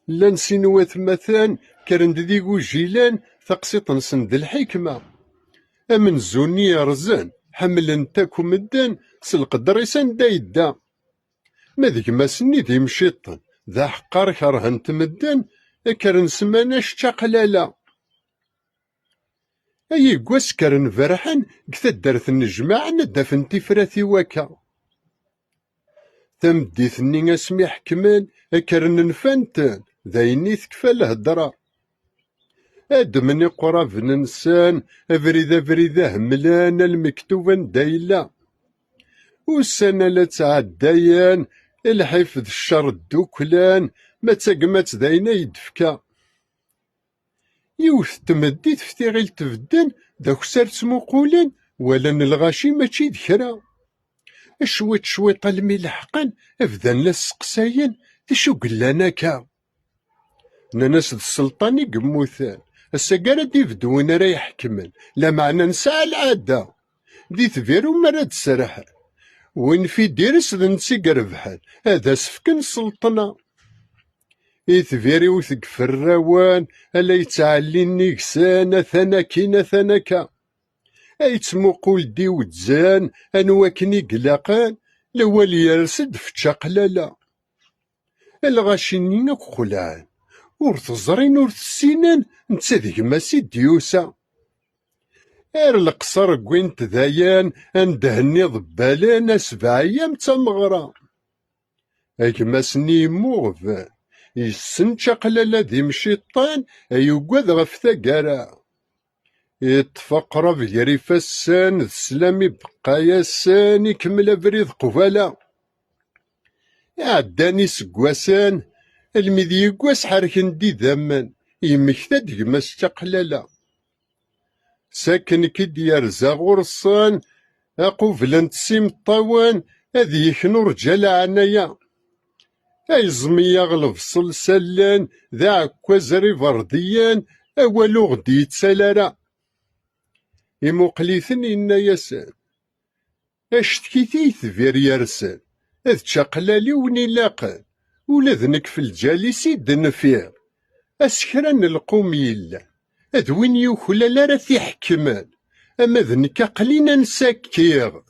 لان سينوات مثلا كرند ذي وجيلان تقسيط-نسن ذي الحكمة أمن زوني رزان حملن تاكو مدان سالقدريسان دا يدا ما ذيك ما سني ذي مشيطن ذا حقار كرهن تمدان كرن سماناش تقلالا أي قواس كرن فرحان كتدرت النجماع ندفن تفراثي وكا تمديثني اسمي حكمان كرن نفانتان ذايني تكفى الهدرة أدمني قراب ننسان أفريذا هملان المكتوبا دايلا والسنة لا تعديان الحفظ الشر الدوكلان ما تقمت ذاينا يدفكا يوث تمديت في تيغيل تفدان داك سار تسموقولان ولا الغاشي ماشي ذكرا شويط الملحقان افدان لا السقساين تشو قلانا كا ناس السلطاني قموثان السقارة دي بدون راه يحكمن لا معنى نسعى العادة دي تفيرو مراد سرح وين في ديرس ذنسي قربحان هذا سفكن السلطنة إثفيري وثقف الروان ألا يتعلي النيكسان ثناكين ثنكا أي تسموقول دي وتزان أنواكني قلاقان لوال يرسد في تشاقلالا الغاشينينا قلعان ور تزرين ور تسينان نتا ذيك ماسي ديوسا ار القصر كوين تذايان اندهني ضبالان اسبع ايام تمغرا اكماسني موغفان يسن تشاقلالا ذي مشيطان ايوكواد غف ثاقارا يتفقر بجري فسان السلامي بقايا سان يكمل افريض قفالا عداني سكواسان المذي يقواس حركن دي ذامان يمكتاد يماس تقلالا ساكن كي يرزا غرصان اقوفلان تسيم الطوان هذي يكنو رجال عنايا اي زمية غلف صلسلان ذا عكواز ريفرديان اولو غدي يتسالارا يموقليثن إنا ياسان اشتكيتي ثفير يرسان اذ تشاقلالي ونيلاقان ولا ذنك في الجالسي دنفير اسكران القوم يلا اذ وين يوكلا لا راه يحكمان اما ذنك قلينا نسكير